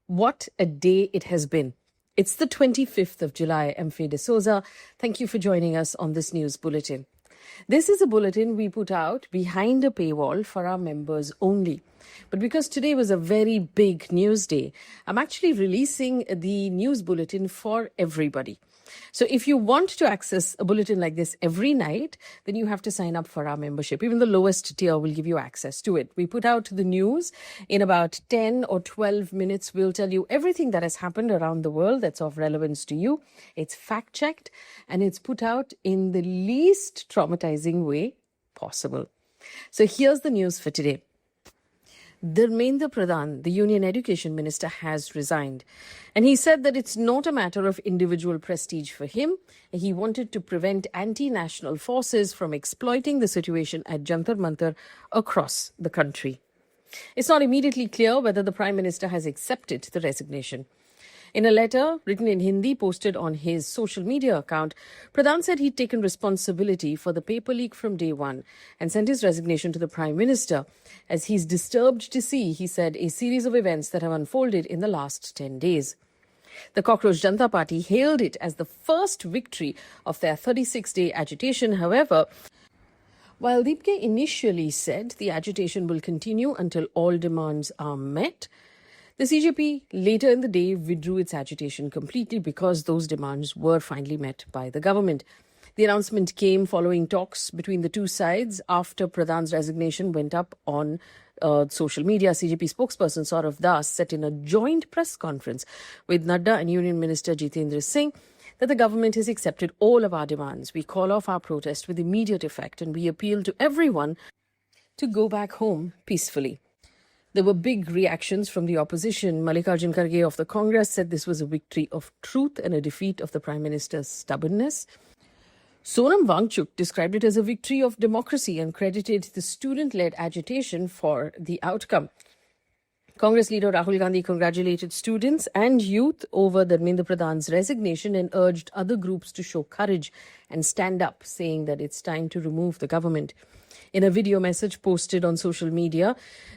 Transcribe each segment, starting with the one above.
What a day it has been. It's the 25th of July. I'm Faye D'Souza. Thank you for joining us on this news bulletin. This is a bulletin we put out behind a paywall for our members only. But because today was a very big news day, I'm actually releasing the news bulletin for everybody. So if you want to access a bulletin like this every night, then you have to sign up for our membership. Even the lowest tier will give you access to it. We put out the news in about 10 or 12 minutes. We'll tell you everything that has happened around the world that's of relevance to you. It's fact-checked and it's put out in the least traumatizing way possible. So here's the news for today. Dharmendra Pradhan, the Union Education Minister, has resigned. And he said that it's not a matter of individual prestige for him. He wanted to prevent anti-national forces from exploiting the situation at Jantar Mantar across the country. It's not immediately clear whether the Prime Minister has accepted the resignation. In a letter written in Hindi posted on his social media account, Pradhan said he'd taken responsibility for the paper leak from day one and sent his resignation to the Prime Minister, as he's disturbed to see, he said, a series of events that have unfolded in the last 10 days. The Cockroach Janata Party hailed it as the first victory of their 36-day agitation. However, while Deepke initially said the agitation will continue until all demands are met, the CJP later in the day withdrew its agitation completely because those demands were finally met by the government. The announcement came following talks between the two sides after Pradhan's resignation went up on social media. CJP spokesperson Saurav Das said in a joint press conference with Nadda and Union Minister Jitendra Singh that the government has accepted all of our demands. We call off our protest with immediate effect and we appeal to everyone to go back home peacefully. There were big reactions from the opposition. Mallikarjun Kharge of the Congress said this was a victory of truth and a defeat of the Prime Minister's stubbornness. Sonam Wangchuk described it as a victory of democracy and credited the student-led agitation for the outcome. Congress leader Rahul Gandhi congratulated students and youth over Dharmendra Pradhan's resignation and urged other groups to show courage and stand up, saying that it's time to remove the government. In a video message posted on social media,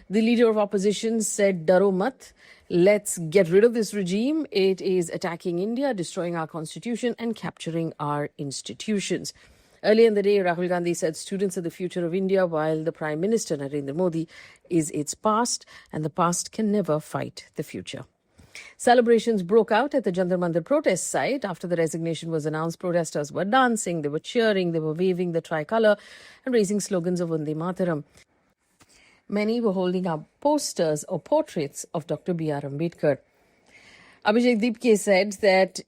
the leader of opposition said, "Daro mat, let's get rid of this regime. It is attacking India, destroying our constitution and capturing our institutions." Earlier in the day, Rahul Gandhi said students are the future of India, while the Prime Minister, Narendra Modi, is its past, and the past can never fight the future. Celebrations broke out at the Jantar Mantar protest site. After the resignation was announced, protesters were dancing, they were cheering, they were waving the tricolour and raising slogans of Vande Mataram. Many were holding up posters or portraits of Dr. B.R. Ambedkar. Abhishek Deepke said that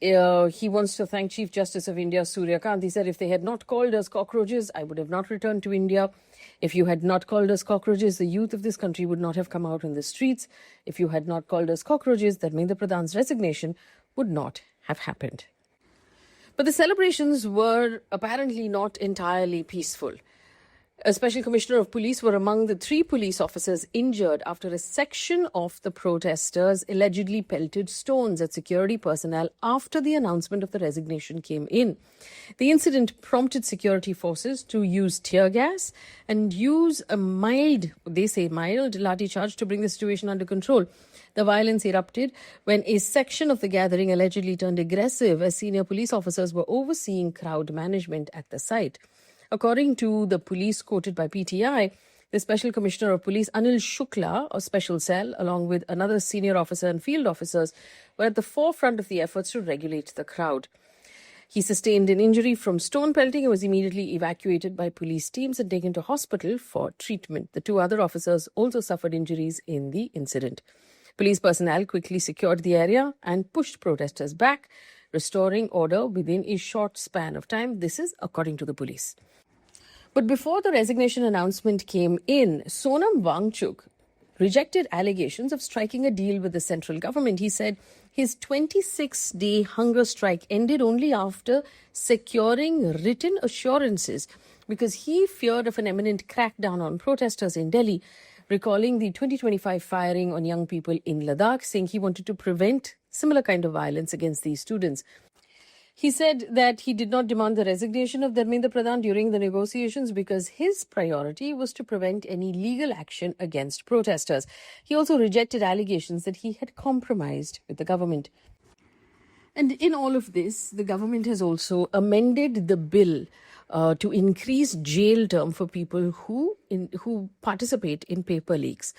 he wants to thank Chief Justice of India, Surya Kant. He said, "If they had not called us cockroaches, I would have not returned to India. If you had not called us cockroaches, the youth of this country would not have come out on the streets. If you had not called us cockroaches, Dharmendra Pradhan's resignation would not have happened." But the celebrations were apparently not entirely peaceful. A special commissioner of police were among the 3 police officers injured after a section of the protesters allegedly pelted stones at security personnel after the announcement of the resignation came in. The incident prompted security forces to use tear gas and use a mild lathi charge to bring the situation under control. The violence erupted when a section of the gathering allegedly turned aggressive as senior police officers were overseeing crowd management at the site. According to the police quoted by PTI, the Special Commissioner of Police, Anil Shukla, of Special Cell, along with another senior officer and field officers, were at the forefront of the efforts to regulate the crowd. He sustained an injury from stone pelting and was immediately evacuated by police teams and taken to hospital for treatment. The 2 other officers also suffered injuries in the incident. Police personnel quickly secured the area and pushed protesters back, restoring order within a short span of time. This is according to the police. But before the resignation announcement came in, Sonam Wangchuk rejected allegations of striking a deal with the central government. He said his 26-day hunger strike ended only after securing written assurances because he feared of an imminent crackdown on protesters in Delhi, recalling the 2025 firing on young people in Ladakh, saying he wanted to prevent similar kind of violence against these students. He said that he did not demand the resignation of Dharmendra Pradhan during the negotiations because his priority was to prevent any legal action against protesters. He also rejected allegations that he had compromised with the government. And in all of this, the government has also amended the bill to increase jail term for people who participate in paper leaks.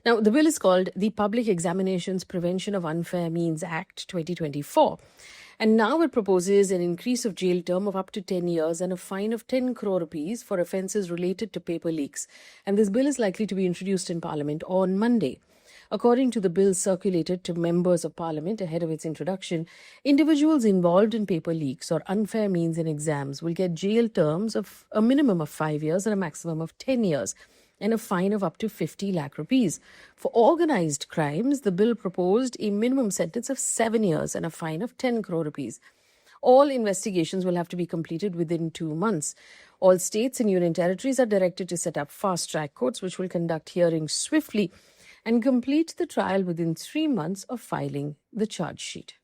Now, the bill is called the Public Examinations Prevention of Unfair Means Act 2024. And now it proposes an increase of jail term of up to 10 years and a fine of 10 crore rupees for offences related to paper leaks. And this bill is likely to be introduced in Parliament on Monday. According to the bill circulated to members of Parliament ahead of its introduction, individuals involved in paper leaks or unfair means in exams will get jail terms of a minimum of 5 years and a maximum of 10 years. And a fine of up to 50 lakh rupees. For organized crimes, the bill proposed a minimum sentence of 7 years and a fine of 10 crore rupees. All investigations will have to be completed within 2 months. All states and union territories are directed to set up fast-track courts which will conduct hearings swiftly and complete the trial within 3 months of filing the charge sheet.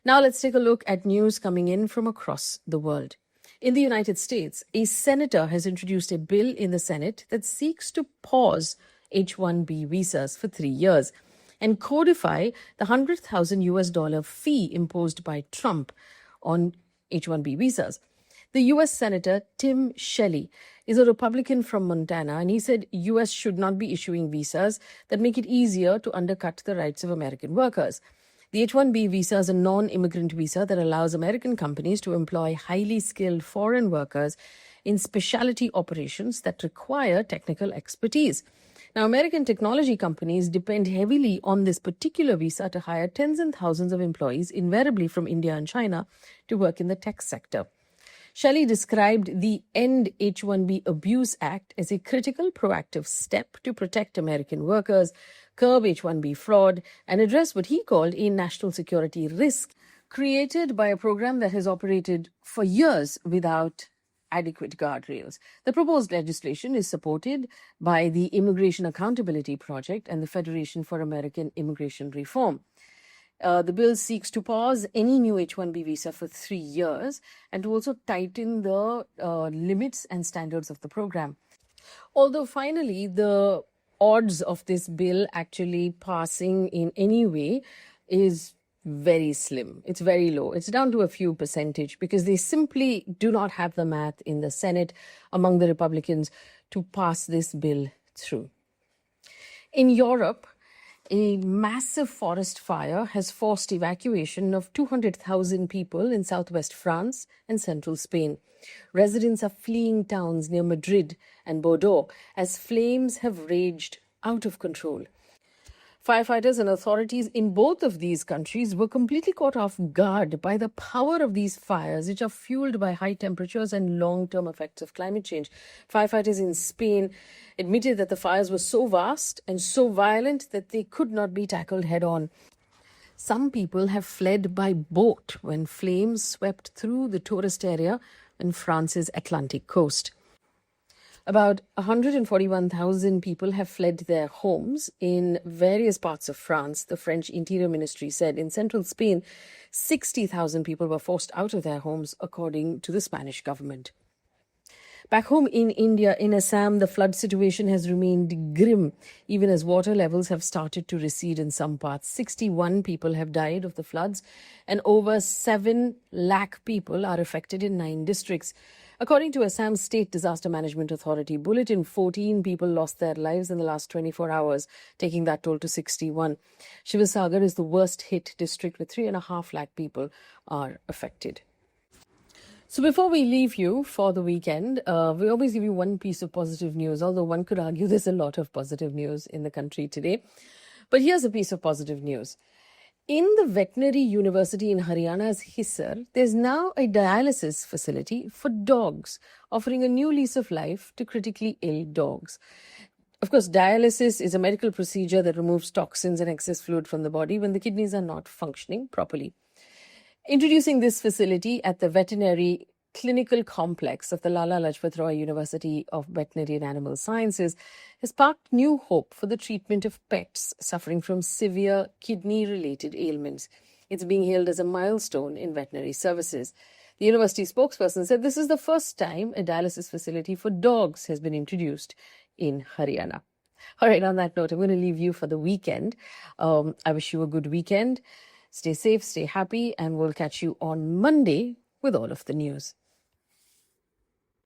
Now let's take a look at news coming in from across the world. In the United States, a senator has introduced a bill in the Senate that seeks to pause H-1B visas for 3 years and codify the $100,000 fee imposed by Trump on H-1B visas. The U.S. Senator Tim Shelley is a Republican from Montana, and he said U.S. should not be issuing visas that make it easier to undercut the rights of American workers. The H-1B visa is a non-immigrant visa that allows American companies to employ highly skilled foreign workers in specialty operations that require technical expertise. Now, American technology companies depend heavily on this particular visa to hire tens and thousands of employees, invariably from India and China, to work in the tech sector. Shelley described the End H-1B Abuse Act as a critical proactive step to protect American workers, curb H-1B fraud, and address what he called a national security risk created by a program that has operated for years without adequate guardrails. The proposed legislation is supported by the Immigration Accountability Project and the Federation for American Immigration Reform. The bill seeks to pause any new H-1B visa for 3 years and to also tighten the limits and standards of the program. Although finally, the odds of this bill actually passing in any way is very slim. It's very low. It's down to a few percentage because they simply do not have the math in the Senate among the Republicans to pass this bill through. In Europe, a massive forest fire has forced evacuation of 200,000 people in southwest France and central Spain. Residents are fleeing towns near Madrid and Bordeaux as flames have raged out of control. Firefighters and authorities in both of these countries were completely caught off guard by the power of these fires, which are fueled by high temperatures and long-term effects of climate change. Firefighters in Spain admitted that the fires were so vast and so violent that they could not be tackled head-on. Some people have fled by boat when flames swept through the tourist area on France's Atlantic coast. About 141,000 people have fled their homes in various parts of France, the French Interior Ministry said. In central Spain, 60,000 people were forced out of their homes, according to the Spanish government. Back home in India, in Assam, the flood situation has remained grim, even as water levels have started to recede in some parts. 61 people have died of the floods, and over 7 lakh people are affected in 9 districts. According to Assam's State Disaster Management Authority bulletin, 14 people lost their lives in the last 24 hours, taking that toll to 61. Shivasagar is the worst hit district with 3.5 lakh people are affected. So before we leave you for the weekend, we always give you one piece of positive news, although one could argue there's a lot of positive news in the country today. But here's a piece of positive news. In the veterinary university in Haryana's Hisar, there's now a dialysis facility for dogs, offering a new lease of life to critically ill dogs. Of course, dialysis is a medical procedure that removes toxins and excess fluid from the body when the kidneys are not functioning properly. Introducing this facility at the veterinary clinical complex of the Lala Lajpat Roy University of Veterinary and Animal Sciences has sparked new hope for the treatment of pets suffering from severe kidney-related ailments. It's being hailed as a milestone in veterinary services. The university spokesperson said this is the first time a dialysis facility for dogs has been introduced in Haryana. All right, on that note, I'm going to leave you for the weekend. I wish you a good weekend. Stay safe, stay happy, and we'll catch you on Monday with all of the news.